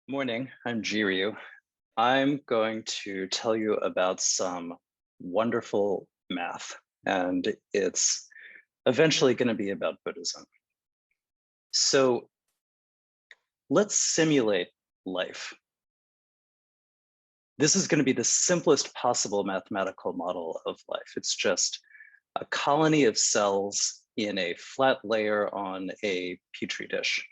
Morning, I'm Jiryu. I'm going to tell you about some wonderful math, and it's eventually going to be about Buddhism. So let's simulate life. This is going to be the simplest possible mathematical model of life. It's just a colony of cells in a flat layer on a petri dish.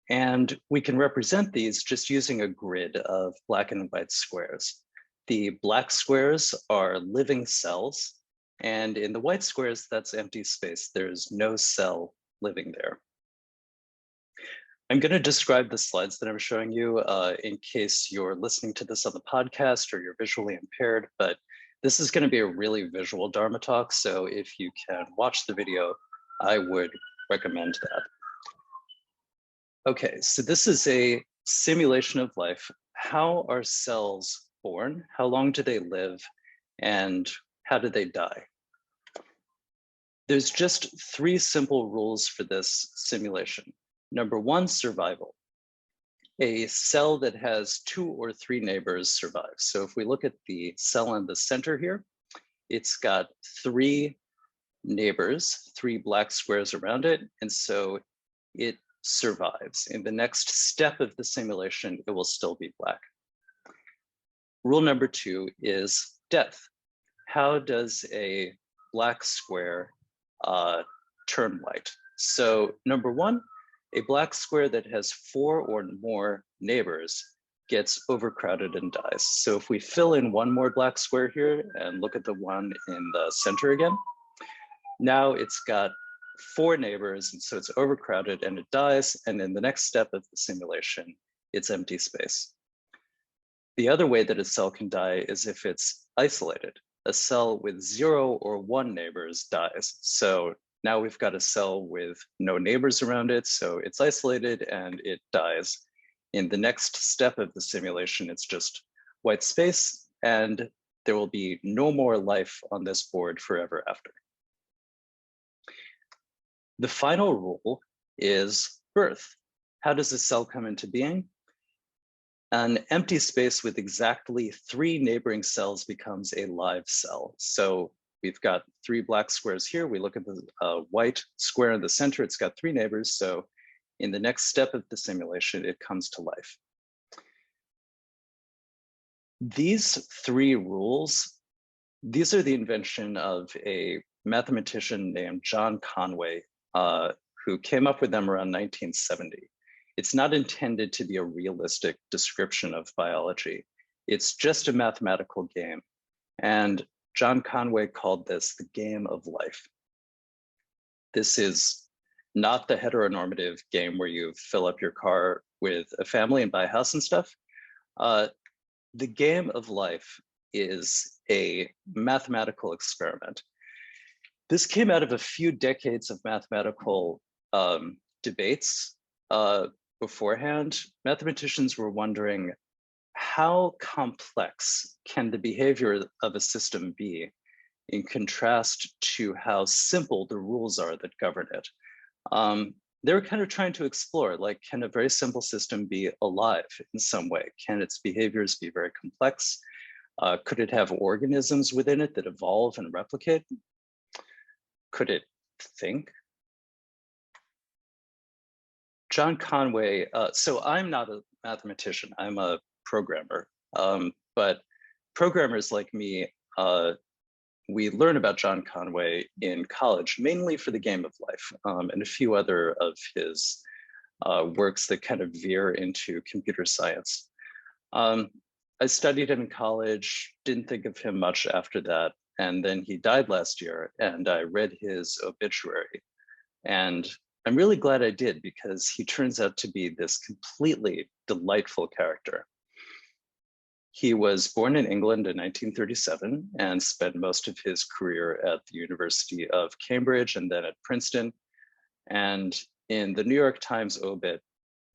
And we can represent these just using a grid of black and white squares. The black squares are living cells, and in the white squares, that's empty space. There's no cell living there. I'm going to describe the slides that I'm showing you in case you're listening to this on the podcast or you're visually impaired, but this is going to be a really visual Dharma talk, so if you can watch the video, I would recommend that. Okay, so this is a simulation of life. How are cells born? How long do they live? And how do they die? There's just three simple rules for this simulation. Number one, survival. A cell that has 2 or 3 neighbors survives. So if we look at the cell in the center here, it's got 3 neighbors, 3 black squares around it. And so it survives. In the next step of the simulation, it will still be black. Rule number 2 is death. How does a black square turn white? So number 1, a black square that has 4 or more neighbors gets overcrowded and dies. So if we fill in one more black square here and look at the one in the center again, now it's got 4 neighbors, and so it's overcrowded and it dies. And in the next step of the simulation, it's empty space. The other way that a cell can die is if it's isolated. A cell with 0 or 1 neighbors dies. So now we've got a cell with no neighbors around it, so it's isolated and it dies. In the next step of the simulation, it's just white space, and there will be no more life on this board forever after. The final rule is birth. How does a cell come into being? An empty space with exactly 3 neighboring cells becomes a live cell. So we've got 3 black squares here. We look at the white square in the center. It's got 3 neighbors. So in the next step of the simulation, it comes to life. These 3 rules, these are the invention of a mathematician named John Conway, who came up with them around 1970. It's not intended to be a realistic description of biology. It's just a mathematical game. And John Conway called this the game of life. This is not the heteronormative game where you fill up your car with a family and buy a house and stuff. The game of life is a mathematical experiment. This came out of a few decades of mathematical debates beforehand. Mathematicians were wondering, how complex can the behavior of a system be in contrast to how simple the rules are that govern it? They were kind of trying to explore, like, can a very simple system be alive in some way? Can its behaviors be very complex? Could it have organisms within it that evolve and replicate? Could it think? John Conway, so I'm not a mathematician, I'm a programmer, but programmers like me, we learn about John Conway in college, mainly for the game of life, and a few other of his works that kind of veer into computer science. I studied him in college, didn't think of him much after that, and then he died last year, and I read his obituary. And I'm really glad I did, because he turns out to be this completely delightful character. He was born in England in 1937 and spent most of his career at the University of Cambridge and then at Princeton. And in the New York Times obit,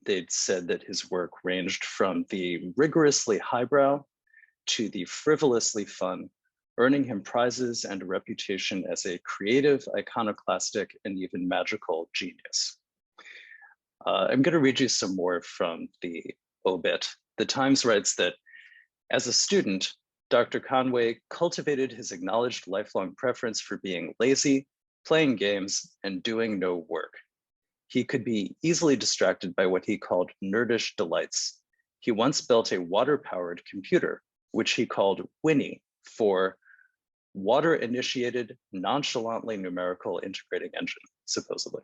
they'd said that his work ranged from the rigorously highbrow to the frivolously fun, earning him prizes and a reputation as a creative, iconoclastic, and even magical genius. I'm going to read you some more from the obit. The Times writes that as a student, Dr. Conway cultivated his acknowledged lifelong preference for being lazy, playing games, and doing no work. He could be easily distracted by what he called nerdish delights. He once built a water-powered computer, which he called Winnie, for water-initiated, nonchalantly numerical integrating engine, supposedly.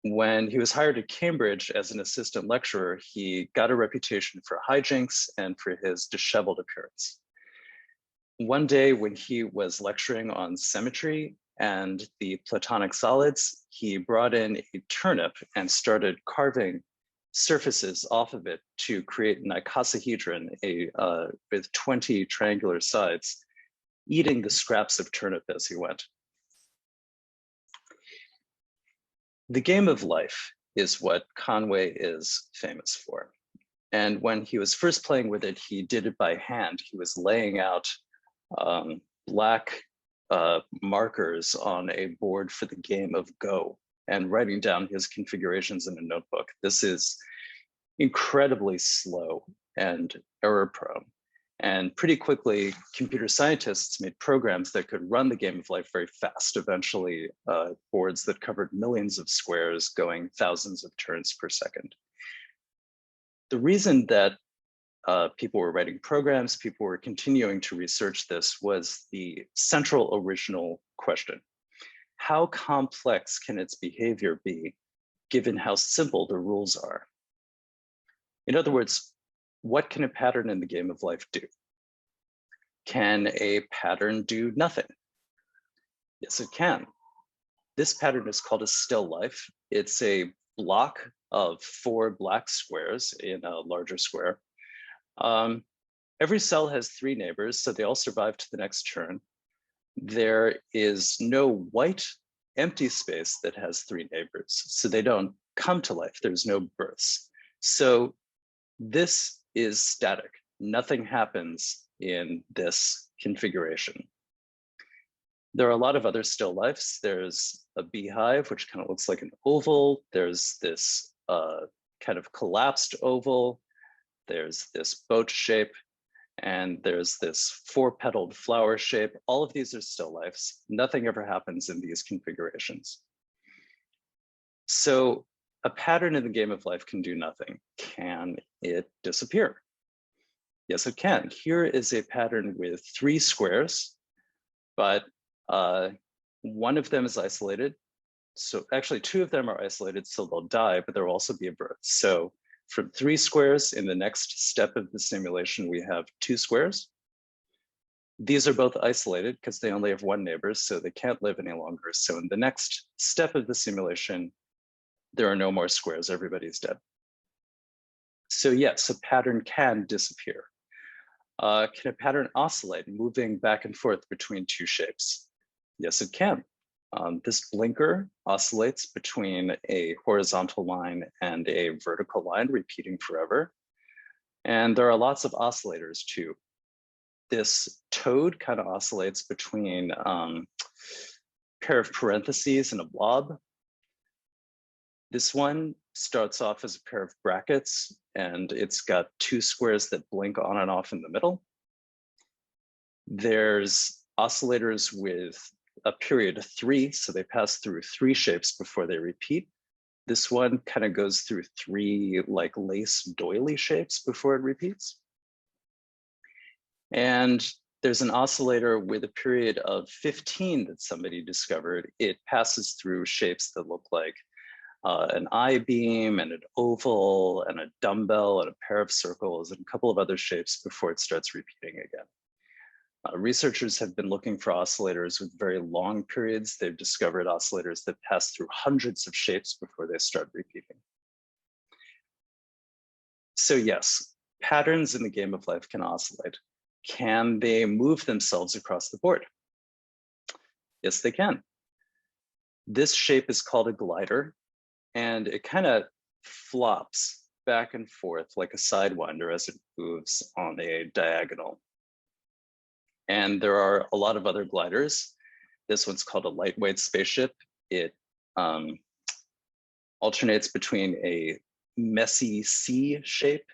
When he was hired at Cambridge as an assistant lecturer, he got a reputation for hijinks and for his disheveled appearance. One day when he was lecturing on symmetry and the Platonic solids, he brought in a turnip and started carving surfaces off of it to create an icosahedron with 20 triangular sides, eating the scraps of turnip as he went. The game of life is what Conway is famous for. And when he was first playing with it, he did it by hand. He was laying out black markers on a board for the game of Go and writing down his configurations in a notebook. This is incredibly slow and error prone. And pretty quickly, computer scientists made programs that could run the game of life very fast, eventually boards that covered millions of squares going thousands of turns per second. The reason that people were writing programs, people were continuing to research this, was the central original question. How complex can its behavior be, given how simple the rules are? In other words, what can a pattern in the game of life do? Can a pattern do nothing? Yes, it can. This pattern is called a still life. It's a block of 4 black squares in a larger square. Every cell has 3 neighbors, so they all survive to the next turn. There is no white empty space that has 3 neighbors, so they don't come to life. There's no births. So this is static. Nothing happens in this configuration. There are a lot of other still lifes. There's a beehive, which kind of looks like an oval. There's this kind of collapsed oval. There's this boat shape, and there's this 4-petaled flower shape. All of these are still lifes. Nothing ever happens in these configurations. So a pattern in the game of life can do nothing. Can it disappear? Yes, it can. Here is a pattern with 3 squares, but one of them is isolated. So actually 2 of them are isolated, so they'll die, but there will also be a birth. So from 3 squares in the next step of the simulation, we have 2 squares. These are both isolated because they only have 1 neighbor, so they can't live any longer. So in the next step of the simulation, there are no more squares, everybody's dead. So yes, a pattern can disappear. Can a pattern oscillate, moving back and forth between 2 shapes? Yes, it can. This blinker oscillates between a horizontal line and a vertical line, repeating forever. And there are lots of oscillators too. This toad kind of oscillates between a pair of parentheses and a blob. This one starts off as a pair of brackets, and it's got 2 squares that blink on and off in the middle. There's oscillators with a period of 3, so they pass through 3 shapes before they repeat. This one kind of goes through 3 like lace doily shapes before it repeats. And there's an oscillator with a period of 15 that somebody discovered. It passes through shapes that look like an I-beam and an oval and a dumbbell and a pair of circles and a couple of other shapes before it starts repeating again. Researchers have been looking for oscillators with very long periods. They've discovered oscillators that pass through hundreds of shapes before they start repeating. So yes, patterns in the game of life can oscillate. Can they move themselves across the board? Yes, they can. This shape is called a glider, and it kind of flops back and forth like a sidewinder as it moves on a diagonal. And there are a lot of other gliders. This one's called a lightweight spaceship. It alternates between a messy C shape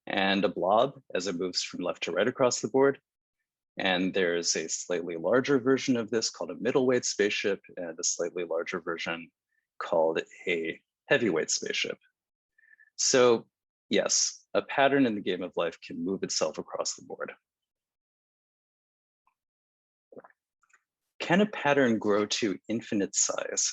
and a blob as it moves from left to right across the board. And there's a slightly larger version of this called a middleweight spaceship, and a slightly larger version called a heavyweight spaceship. So yes, a pattern in the game of life can move itself across the board. Can a pattern grow to infinite size?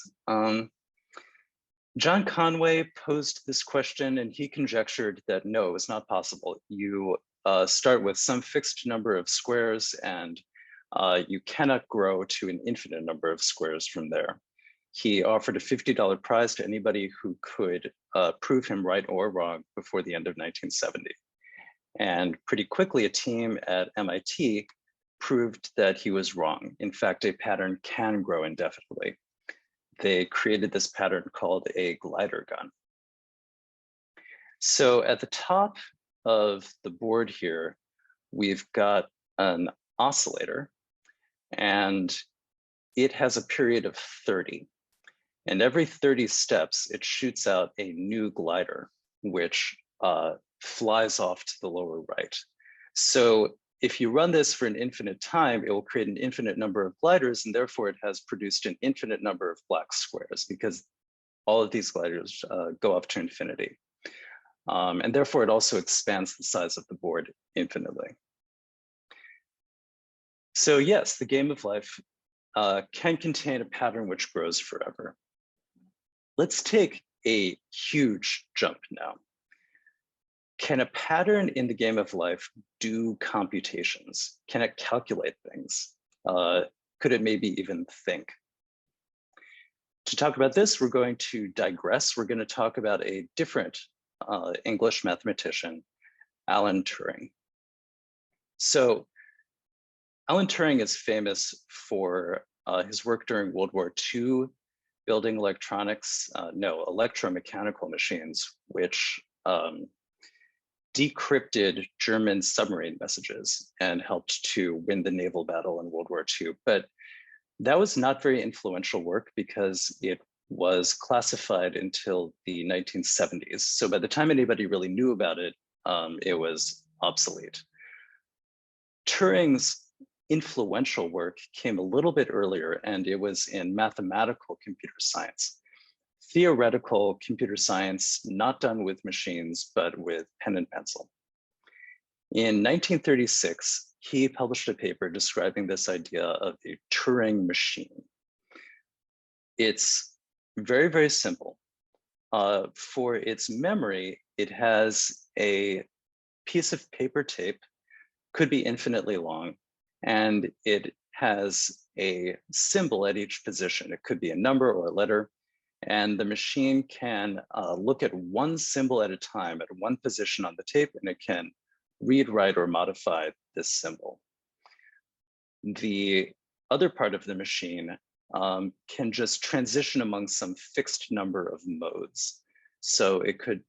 John Conway posed this question, and he conjectured that no, it's not possible. You start with some fixed number of squares, and you cannot grow to an infinite number of squares from there. He offered a $50 prize to anybody who could prove him right or wrong before the end of 1970. And pretty quickly, a team at MIT proved that he was wrong. In fact, a pattern can grow indefinitely. They created this pattern called a glider gun. So at the top of the board here, we've got an oscillator, and it has a period of 30. And every 30 steps, it shoots out a new glider, which flies off to the lower right. So if you run this for an infinite time, it will create an infinite number of gliders, and therefore it has produced an infinite number of black squares, because all of these gliders go up to infinity. And therefore it also expands the size of the board infinitely. So yes, the game of life can contain a pattern which grows forever. Let's take a huge jump now. Can a pattern in the game of life do computations? Can it calculate things? Could it maybe even think? To talk about this, we're going to digress. We're going to talk about a different English mathematician, Alan Turing. So Alan Turing is famous for his work during World War II, building electromechanical machines, which decrypted German submarine messages and helped to win the naval battle in World War II. But that was not very influential work because it was classified until the 1970s. So by the time anybody really knew about it, it was obsolete. Turing's influential work came a little bit earlier, and it was in mathematical computer science. Theoretical computer science, not done with machines, but with pen and pencil. In 1936, he published a paper describing this idea of a Turing machine. It's very, very simple. For its memory, it has a piece of paper tape, could be infinitely long, and it has a symbol at each position. It could be a number or a letter. And the machine can look at one symbol at a time at one position on the tape, and it can read, write, or modify this symbol. The other part of the machine can just transition among some fixed number of modes. So it could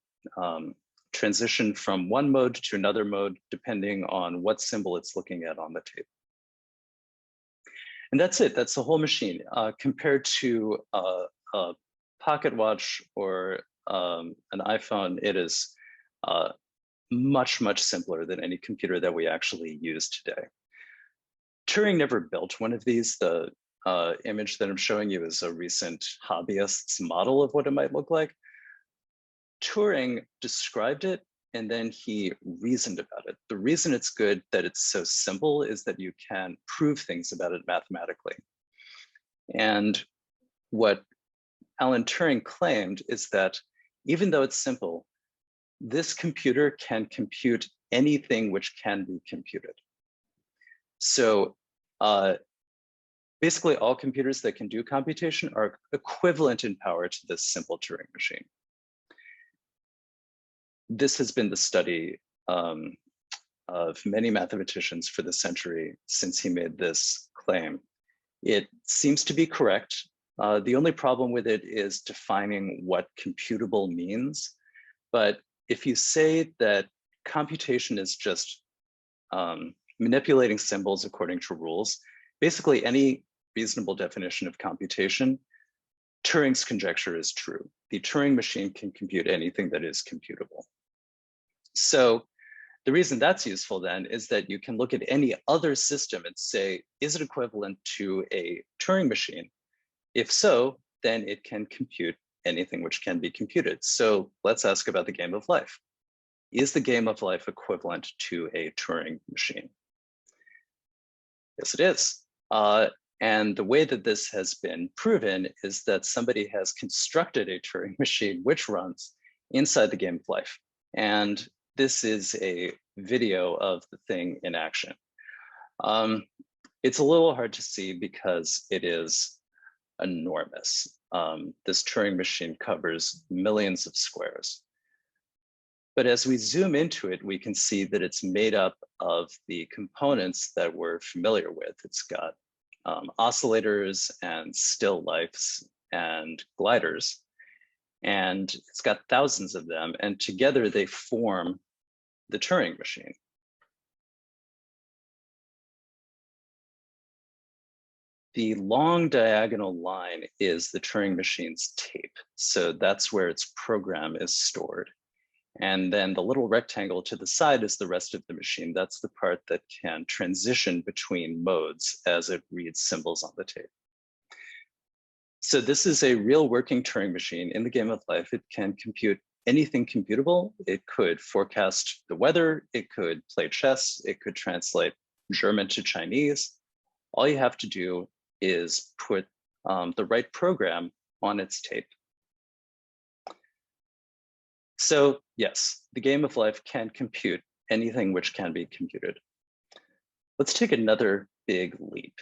transition from one mode to another mode, depending on what symbol it's looking at on the tape. And that's it, that's the whole machine. Compared to a pocket watch or an iPhone, it is much, much simpler than any computer that we actually use today. Turing never built one of these. The image that I'm showing you is a recent hobbyist's model of what it might look like. Turing described it, and then he reasoned about it. The reason it's good that it's so simple is that you can prove things about it mathematically. And what Alan Turing claimed is that even though it's simple, this computer can compute anything which can be computed. So basically all computers that can do computation are equivalent in power to this simple Turing machine. This has been the study of many mathematicians for the century since he made this claim. It seems to be correct. The only problem with it is defining what computable means. But if you say that computation is just manipulating symbols according to rules, basically any reasonable definition of computation Turing's conjecture is true. The Turing machine can compute anything that is computable. So the reason that's useful then is that you can look at any other system and say, is it equivalent to a Turing machine? If so, then it can compute anything which can be computed. So let's ask about the game of life. Is the game of life equivalent to a Turing machine? Yes, it is. And the way that this has been proven is that somebody has constructed a Turing machine which runs inside the game of life. And this is a video of the thing in action. It's a little hard to see because it is enormous. This Turing machine covers millions of squares. But as we zoom into it, we can see that it's made up of the components that we're familiar with. It's got oscillators and still lifes and gliders. And it's got thousands of them. And together they form the Turing machine. The long diagonal line is the Turing machine's tape. So that's where its program is stored. And then the little rectangle to the side is the rest of the machine. That's the part that can transition between modes as it reads symbols on the tape. So this is a real working Turing machine in the game of life. It can compute anything computable. It could forecast the weather. It could play chess. It could translate German to Chinese. All you have to do is put the right program on its tape. So yes, the game of life can compute anything which can be computed. Let's take another big leap.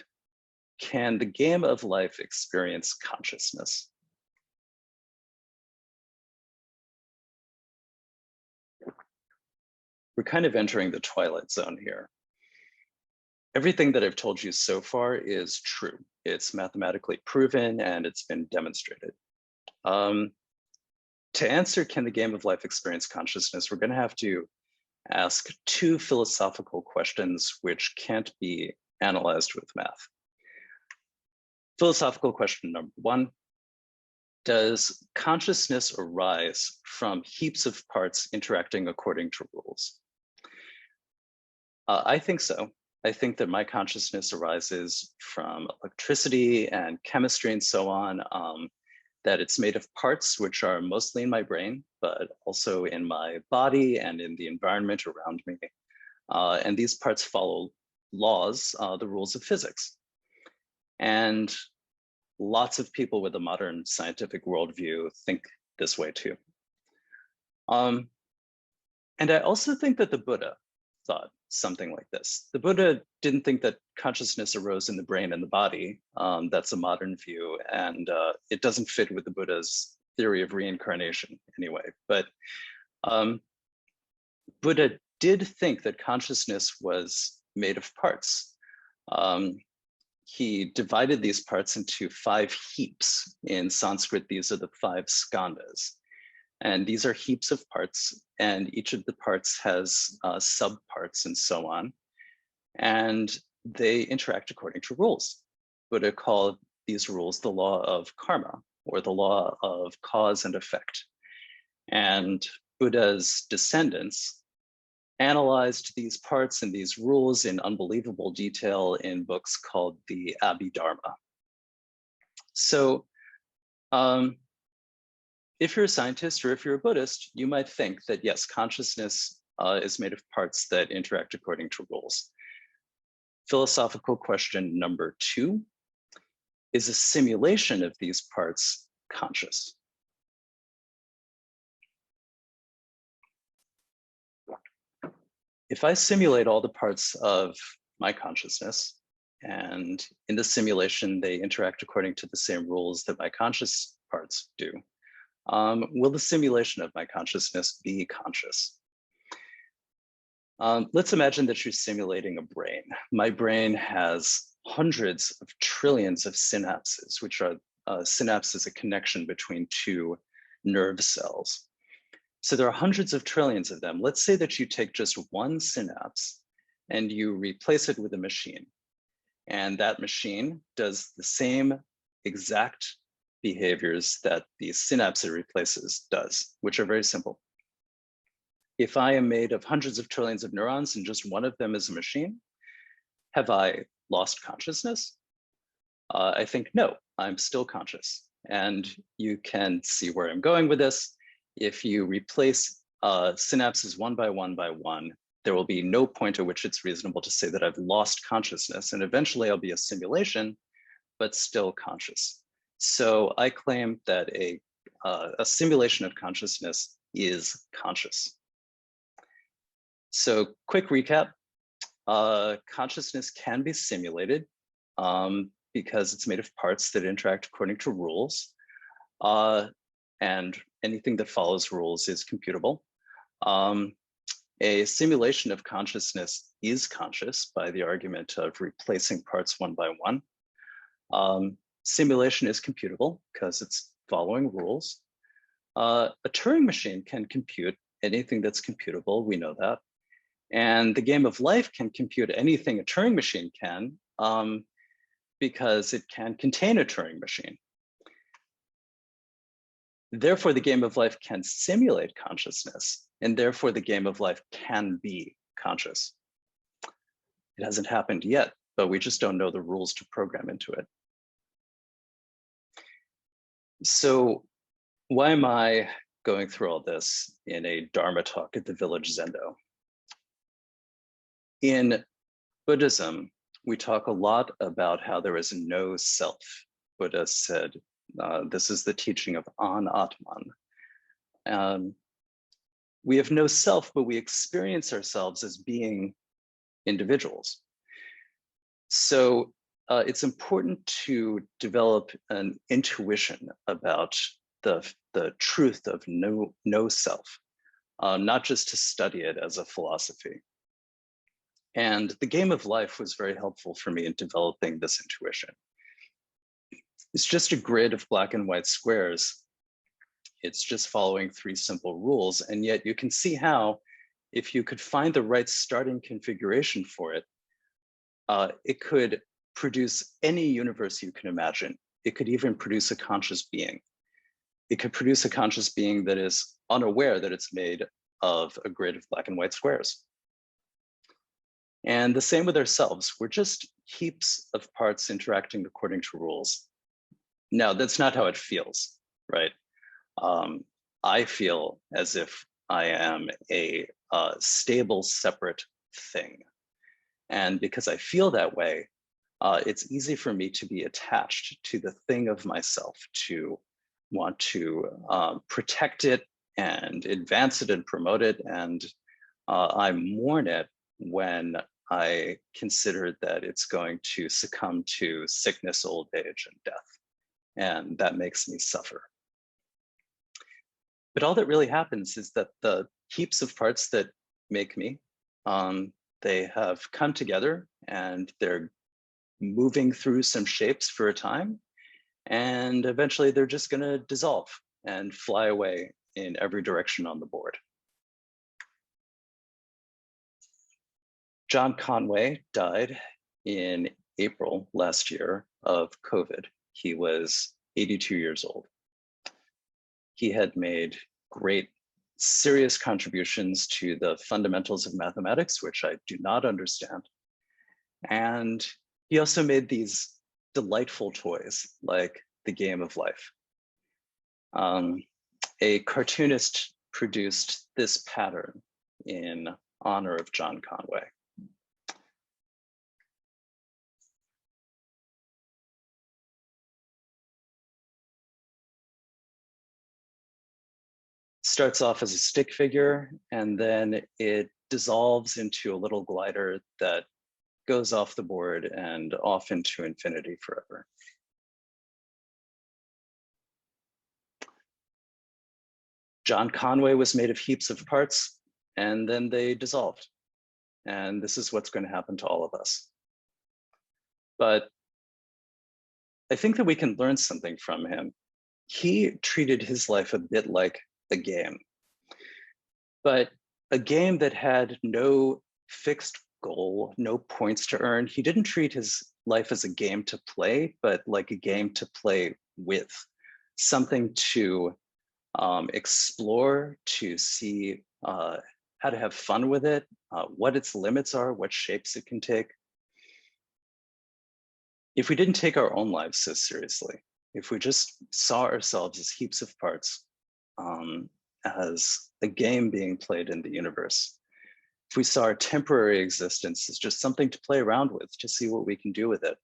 Can the game of life experience consciousness? We're kind of entering the twilight zone here. Everything that I've told you so far is true. It's mathematically proven and it's been demonstrated. To answer, can the game of life experience consciousness, we're going to have to ask two philosophical questions which can't be analyzed with math. Philosophical question number one, does consciousness arise from heaps of parts interacting according to rules? I think so. I think that my consciousness arises from electricity and chemistry and so on, that it's made of parts which are mostly in my brain, but also in my body and in the environment around me. And these parts follow laws, the rules of physics. And lots of people with a modern scientific worldview think this way too. And I also think that the Buddha thought something like this. The Buddha didn't think that consciousness arose in the brain and the body. That's a modern view, and it doesn't fit with the Buddha's theory of reincarnation anyway. But Buddha did think that consciousness was made of parts. He divided these parts into 5 heaps. In Sanskrit, these are the 5 skandhas. And these are heaps of parts, and each of the parts has subparts and so on. And they interact according to rules. Buddha called these rules the law of karma, or the law of cause and effect. And Buddha's descendants analyzed these parts and these rules in unbelievable detail in books called the Abhidharma. So if you're a scientist or if you're a Buddhist, you might think that yes, consciousness is made of parts that interact according to rules. Philosophical question number 2, is a simulation of these parts conscious? If I simulate all the parts of my consciousness, and in the simulation, they interact according to the same rules that my conscious parts do, will the simulation of my consciousness be conscious? Let's imagine that you're simulating a brain. My brain has hundreds of trillions of synapses, which are synapse is a connection between 2 nerve cells. So there are hundreds of trillions of them. Let's say that you take just one synapse and you replace it with a machine. And that machine does the same exact behaviors that the synapse it replaces does, which are very simple. If I am made of hundreds of trillions of neurons and just one of them is a machine, have I lost consciousness? I think no, I'm still conscious. And you can see where I'm going with this. If you replace synapses one by one, there will be no point at which it's reasonable to say that I've lost consciousness. And eventually I'll be a simulation, but still conscious. So I claim that a simulation of consciousness is conscious. So quick recap, consciousness can be simulated because it's made of parts that interact according to rules. And anything that follows rules is computable. A simulation of consciousness is conscious by the argument of replacing parts one by one. Simulation is computable because it's following rules. A Turing machine can compute anything that's computable, we know that. And the game of life can compute anything a Turing machine can because it can contain a Turing machine. Therefore, the game of life can simulate consciousness, and therefore the game of life can be conscious. It hasn't happened yet, but we just don't know the rules to program into it. So why am I going through all this in a Dharma talk at the Village Zendo? In Buddhism, we talk a lot about how there is no self. Buddha said, this is the teaching of anatman. We have no self, but we experience ourselves as being individuals. So it's important to develop an intuition about the truth of no self, not just to study it as a philosophy. And the game of life was very helpful for me in developing this intuition. It's just a grid of black and white squares. It's just following three simple rules. And yet you can see how, if you could find the right starting configuration for it, it could produce any universe you can imagine. It could even produce a conscious being. It could produce a conscious being that is unaware that it's made of a grid of black and white squares. And the same with ourselves. We're just heaps of parts interacting according to rules. Now, that's not how it feels, right? I feel as if I am a stable, separate thing. And because I feel that way, it's easy for me to be attached to the thing of myself, to want to protect it and advance it and promote it. And I mourn it when I consider that it's going to succumb to sickness, old age, and death. And that makes me suffer. But all that really happens is that the heaps of parts that make me, they have come together and they're moving through some shapes for a time. And eventually they're just going to dissolve and fly away in every direction on the board. John Conway died in April last year of COVID. He was 82 years old. He had made great, serious contributions to the fundamentals of mathematics, which I do not understand. And he also made these delightful toys like the game of life. A cartoonist produced this pattern in honor of John Conway. Starts off as a stick figure, and then it dissolves into a little glider that goes off the board and off into infinity forever. John Conway was made of heaps of parts, and then they dissolved. And this is what's going to happen to all of us. But I think that we can learn something from him. He treated his life a bit like a game, but a game that had no fixed goal, no points to earn. He didn't treat his life as a game to play, but like a game to play with. something to explore, to see how to have fun with it, what its limits are, what shapes it can take. If we didn't take our own lives so seriously, if we just saw ourselves as heaps of parts, as a game being played in the universe, if we saw our temporary existence as just something to play around with, to see what we can do with it,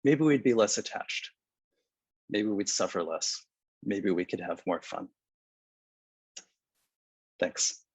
maybe we'd be less attached. Maybe we'd suffer less. Maybe we could have more fun. Thanks.